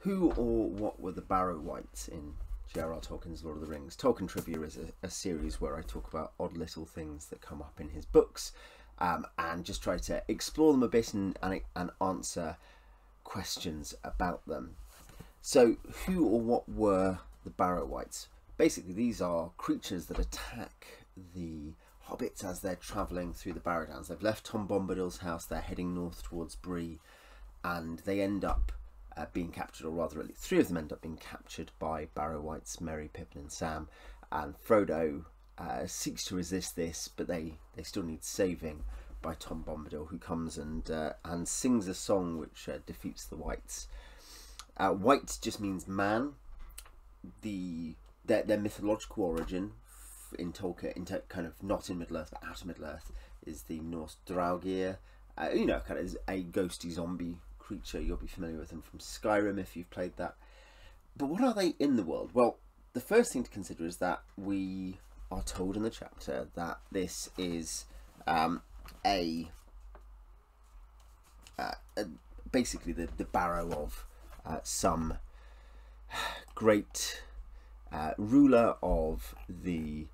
Who or what were the Barrow Wights in J.R.R. Tolkien's Lord of the Rings? Tolkien Trivia is a series where I talk about odd little things that come up in his books, and just try to explore them a bit and answer questions about them. So, who or what were the Barrow Wights? Basically, these are creatures that attack the Hobbits as they're travelling through the Barrow Downs. They've left Tom Bombadil's house, they're heading north towards Bree, and they end up being captured, or rather at least 3 of them end up being captured by Barrow Wights, Merry, Pippin and Sam. And Frodo seeks to resist this, but they still need saving by Tom Bombadil, who comes and sings a song which defeats the Wights. Wight just means man. Their mythological origin in Tolkien, kind of not in Middle Earth but out of Middle Earth, is the Norse Draugr. Kind of a ghosty zombie creature. You'll be familiar with them from Skyrim if you've played that. But what are they in the world? Well, the first thing to consider is that we are told in the chapter that this is basically the barrow of some great ruler of the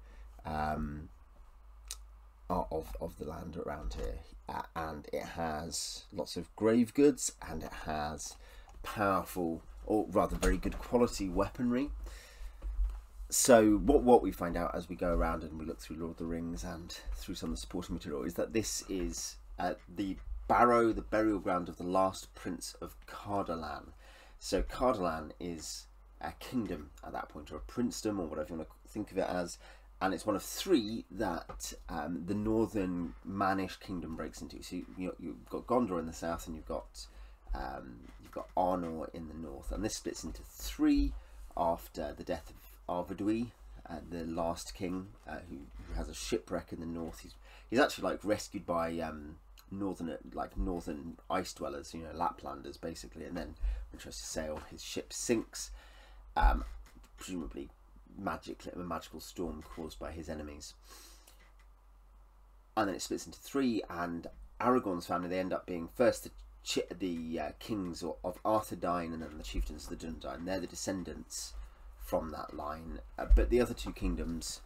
land around here, and it has lots of grave goods, and it has powerful, or rather very good quality weaponry. So what we find out as we go around and we look through Lord of the Rings and through some of the supporting material is that this is the barrow, the burial ground of the last prince of Cardolan. So Cardolan is a kingdom at that point, or a princedom, or whatever you want to think of it as, and it's one of 3 that the northern Mannish kingdom breaks into. So you've got Gondor in the south, and you've got Arnor in the north, and this splits into 3 after the death of Arvedui, the last king, who has a shipwreck in the north. He's actually like rescued by northern ice dwellers, Laplanders basically, and then when he tries to sail, his ship sinks, presumably a magical storm caused by his enemies. And then it splits into 3, and Aragorn's family, they end up being first the kings of Arthedain, and then the chieftains of the Dunedain. They're the descendants from that line, but the other 2 kingdoms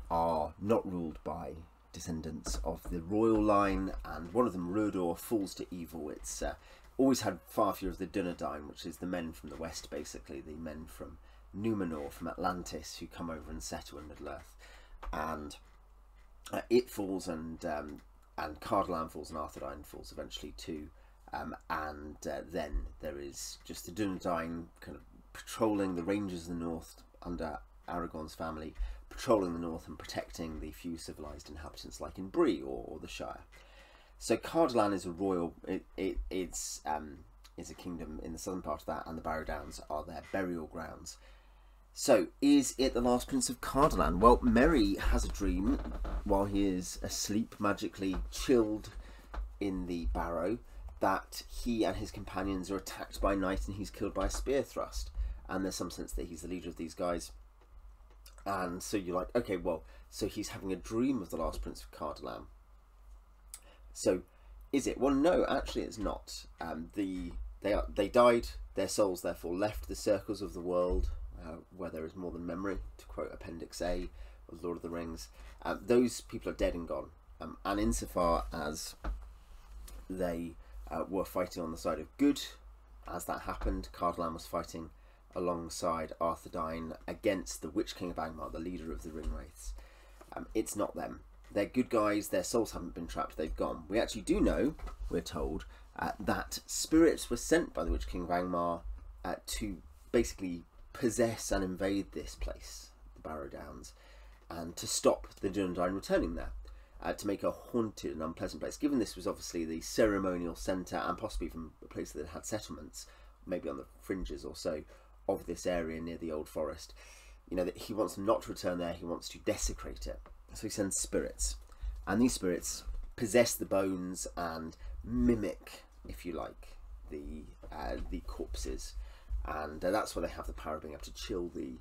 are not ruled by descendants of the royal line, and one of them, Rhodor, falls to evil. It's always had far fewer of the Dunedain, which is the men from the west, basically the men from Numenor, from Atlantis, who come over and settle in Middle Earth, and it falls, and Cardolan falls, and Arthedain falls eventually too, and then there is just the Dunedain kind of patrolling the ranges of the north under Aragorn's family, patrolling the north and protecting the few civilized inhabitants, like in Bree or the Shire. So Cardolan is a royal. It's a kingdom in the southern part of that, and the Barrow Downs are their burial grounds. So, is it the last prince of Cardolan? Well, Merry has a dream while he is asleep, magically chilled in the barrow, that he and his companions are attacked by night and he's killed by a spear thrust. And there's some sense that he's the leader of these guys. And so you're like, okay, well, so he's having a dream of the last prince of Cardolan. So, is it? Well, no, actually it's not. They died, their souls therefore left the circles of the world, where there is more than memory, to quote Appendix A of Lord of the Rings. Those people are dead and gone. And insofar as they were fighting on the side of good, as that happened, Cardolan was fighting alongside Arthedain against the Witch King of Angmar, the leader of the Ringwraiths. It's not them. They're good guys, their souls haven't been trapped, they've gone. We actually do know, we're told, that spirits were sent by the Witch King of Angmar to basically possess and invade this place, the Barrow Downs, and to stop the Dunedain returning there, to make a haunted and unpleasant place. Given this was obviously the ceremonial centre, and possibly even a place that had settlements, maybe on the fringes or so, of this area near the Old Forest, that he wants them not to return there, he wants to desecrate it. So he sends spirits, and these spirits possess the bones and mimic, if you like, the corpses, and that's why they have the power of being able to chill the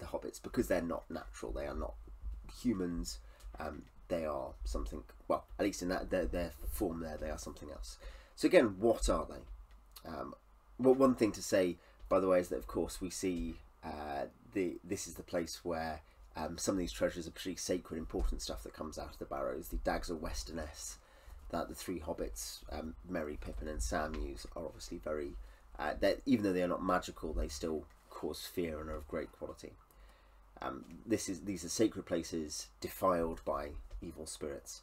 hobbits, because they're not natural, they are not humans, they are something, well, at least in that their form there, they are something else. So again, what are they? well, one thing to say, by the way, is that of course we see this is the place where some of these treasures are pretty sacred, important stuff that comes out of the barrows. The dags of Westerness that the three hobbits, Merry, Pippin, and Sam use, are obviously very. Even though they are not magical, they still cause fear and are of great quality. These are sacred places defiled by evil spirits.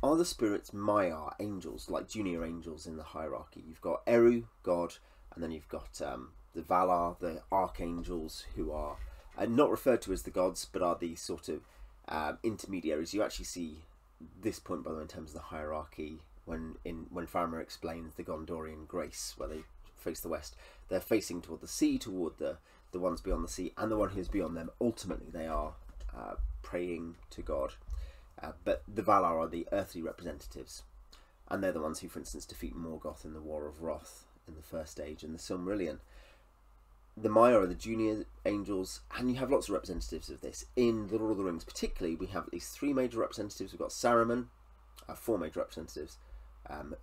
Are the spirits Maiar, angels, like junior angels in the hierarchy? You've got Eru, God, and then you've got the Valar, the archangels, who are not referred to as the gods, but are these sort of intermediaries. You actually see this point, by the way, in terms of the hierarchy, when Faramir explains the Gondorian grace, where they face the west, they're facing toward the sea, toward the ones beyond the sea, and the one who's beyond them. Ultimately, they are praying to God. But the Valar are the earthly representatives, and they're the ones who, for instance, defeat Morgoth in the War of Wrath in the First Age in the Silmarillion. The Maiar are the junior angels, and you have lots of representatives of this. In The Lord of the Rings particularly, we have at least 3 major representatives. We've got Saruman, 4 major representatives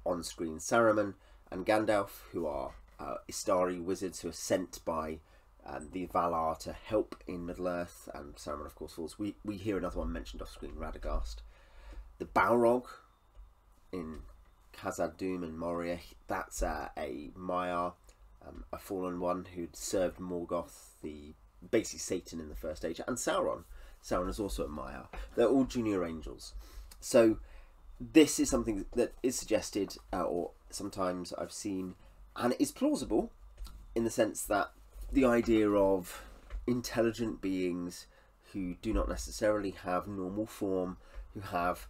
on screen. Saruman and Gandalf, who are Istari wizards who are sent by the Valar to help in Middle-earth, and Saruman of course falls. We hear another one mentioned off screen, Radagast. The Balrog in Khazad-dûm and Moria, that's a Maiar, a fallen one who'd served Morgoth, basically Satan in the First Age, and Sauron. Sauron is also a Maiar. They're all junior angels. So this is something that is suggested, or sometimes I've seen, and it is plausible in the sense that the idea of intelligent beings who do not necessarily have normal form, who have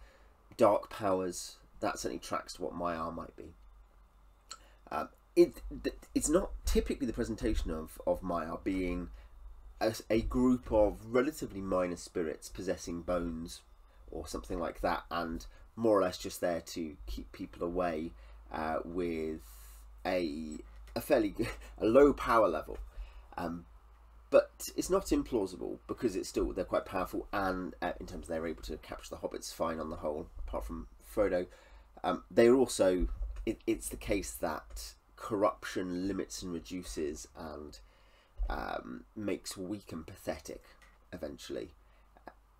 dark powers, that certainly tracks to what Maiar might be. It's not typically the presentation of Maiar being a group of relatively minor spirits possessing bones or something like that, and more or less just there to keep people away with a fairly low power level. But it's not implausible, because they're quite powerful, and in terms of they're able to capture the hobbits fine on the whole, apart from Frodo. They're also, it's the case that corruption limits and reduces and makes weak and pathetic eventually.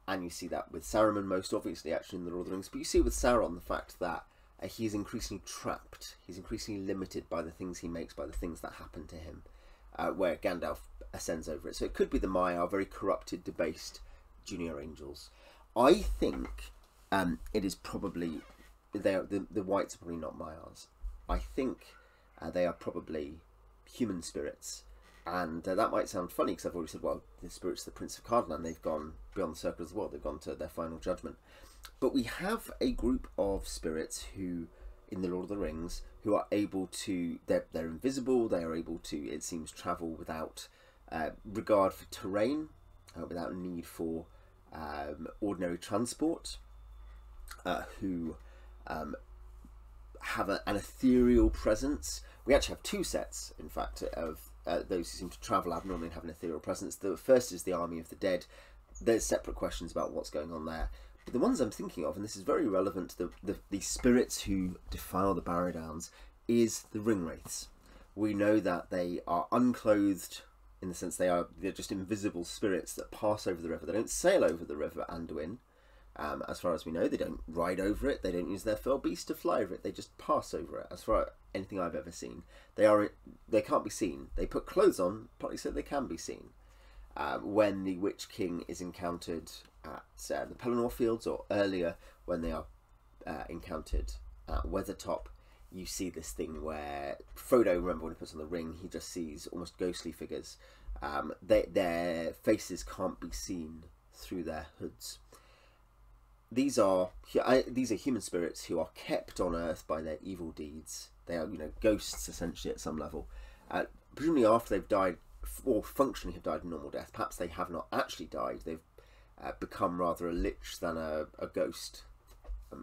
And you see that with Saruman most obviously, actually, in the Lord of the Rings. But you see with Sauron the fact that he's increasingly trapped, he's increasingly limited by the things he makes, by the things that happen to him, where Gandalf ascends over it. So it could be the Maiar, very corrupted, debased junior angels. I think it is probably, the Wights are probably not Maiars. I think they are probably human spirits. And that might sound funny, because I've already said, well, the spirit's the Prince of Cardolan, they've gone beyond the circle of the world, they've gone to their final judgment. But we have a group of spirits who, in the Lord of the Rings, who are able to, they're invisible, they are able to, it seems, travel without regard for terrain, without need for ordinary transport, who have an ethereal presence. We actually have 2 sets, in fact, of those who seem to travel abnormally and have an ethereal presence. The first is the Army of the Dead. There's separate questions about what's going on there. But the ones I'm thinking of, and this is very relevant to the spirits who defile the Barrow Downs, is the Ringwraiths. We know that they are unclothed, in the sense they're just invisible spirits that pass over the river. They don't sail over the river Anduin, as far as we know. They don't ride over it. They don't use their fell beast to fly over it. They just pass over it, as far as anything I've ever seen. They can't be seen. They put clothes on, partly so they can be seen. When the Witch King is encountered at the Pelennor Fields, or earlier when they are encountered at Weathertop, you see this thing where Frodo, remember when he puts on the ring, he just sees almost ghostly figures. Their faces can't be seen through their hoods. These are human spirits who are kept on Earth by their evil deeds. They are, ghosts essentially at some level. Presumably after they've died, or functionally have died a normal death. Perhaps they have not actually died. They've become rather a lich than a ghost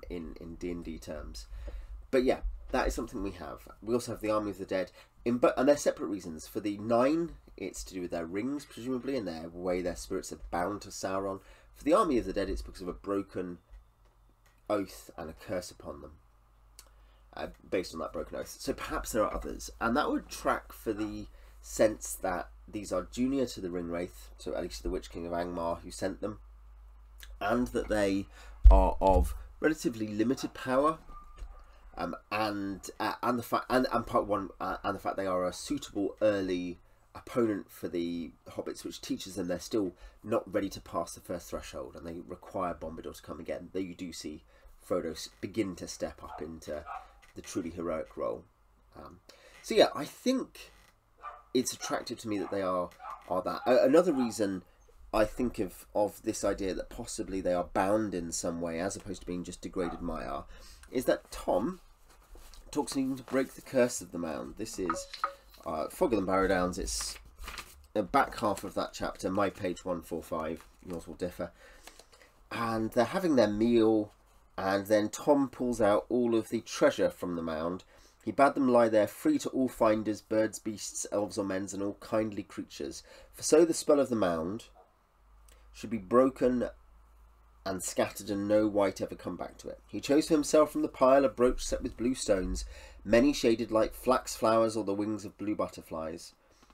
in D&D terms. But yeah, that is something we have. We also have the Army of the Dead, and they're separate reasons. For the 9, it's to do with their rings, presumably, and their way their spirits are bound to Sauron. For the Army of the Dead, it's because of a broken oath and a curse upon them. based on that broken oath. So perhaps there are others, and that would track for the sense that these are junior to the Ringwraith, so at least the Witch King of Angmar who sent them, and that they are of relatively limited power, and the fact and the fact they are a suitable early opponent for the Hobbits, which teaches them they're still not ready to pass the first threshold, and they require Bombadil to come again. Though you do see Frodo begin to step up into the truly heroic role. So yeah, I think it's attractive to me that they are that. Another reason I think of this idea that possibly they are bound in some way, as opposed to being just degraded Maiar, is that Tom talks to him to break the curse of the mound. This is Fog of the Barrow Downs. It's the back half of that chapter, my page 145. Yours will differ. And they're having their meal, and then Tom pulls out all of the treasure from the mound. He bade them lie there, free to all finders, birds, beasts, elves or men's, and all kindly creatures. For so the spell of the mound should be broken and scattered, and no wight ever come back to it. He chose for himself from the pile a brooch set with blue stones, many shaded like flax flowers or the wings of blue butterflies.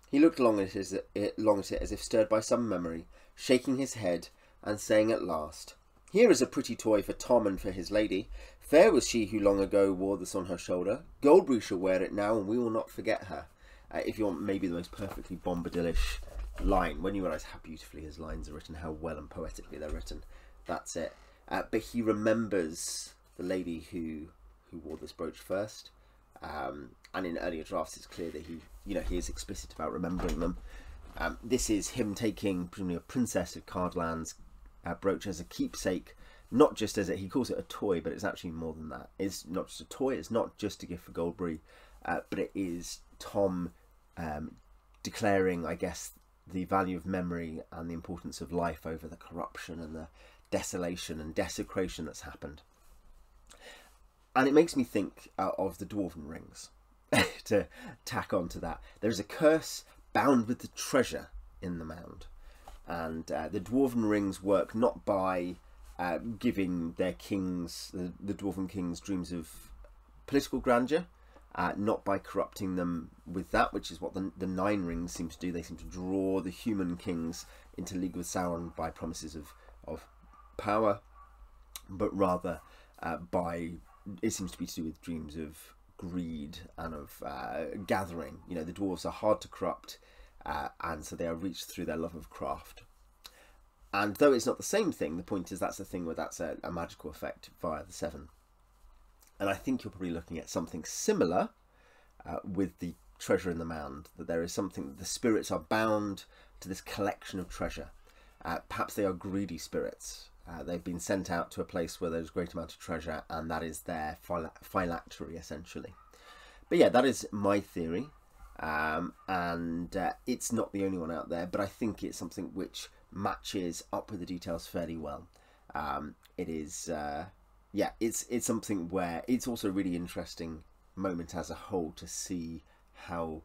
He looked long at it as if stirred by some memory, shaking his head and saying at last, "Here is a pretty toy for Tom and for his lady. Fair was she who long ago wore this on her shoulder. Goldberry shall wear it now, and we will not forget her." If you want maybe the most perfectly Bombadilish line, when you realise how beautifully his lines are written, how well and poetically they're written, that's it. But he remembers the lady who wore this brooch first, and in earlier drafts it's clear that he is explicit about remembering them. This is him taking presumably a princess of Cardland's brooch as a keepsake, not just as he calls it a toy, but it's actually more than that. It's not just a toy, it's not just a gift for Goldberry, but it is Tom declaring, I guess, the value of memory and the importance of life over the corruption and the desolation and desecration that's happened. And it makes me think of the Dwarven rings, to tack on to that. There's a curse bound with the treasure in the mound, and the Dwarven rings work not by giving their kings, the Dwarven kings, dreams of political grandeur, not by corrupting them with that, which is what the Nine Rings seem to do. They seem to draw the human kings into league with Sauron by promises of power, but rather it seems to be to do with dreams of greed and of gathering. The dwarves are hard to corrupt, and so they are reached through their love of craft. And though it's not the same thing, the point is that's the thing where that's a magical effect via the Seven. And I think you're probably looking at something similar with the treasure in the mound, that there is something that the spirits are bound to this collection of treasure. Perhaps they are greedy spirits. They've been sent out to a place where there's a great amount of treasure, and that is their phylactery, essentially. But yeah, that is my theory, and it's not the only one out there, but I think it's something which matches up with the details fairly well. It is... yeah, it's something where it's also a really interesting moment as a whole to see how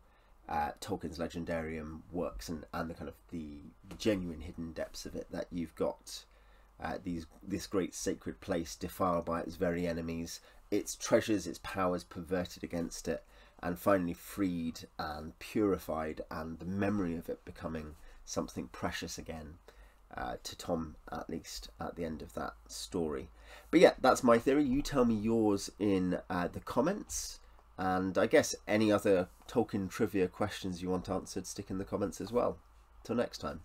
Tolkien's legendarium works, and the kind of the genuine hidden depths of it, that you've got this great sacred place defiled by its very enemies, its treasures, its powers perverted against it, and finally freed and purified, and the memory of it becoming something precious again. To Tom, at least, at the end of that story. But yeah, that's my theory. You tell me yours in the comments, and I guess any other Tolkien trivia questions you want answered, stick in the comments as well. Till next time.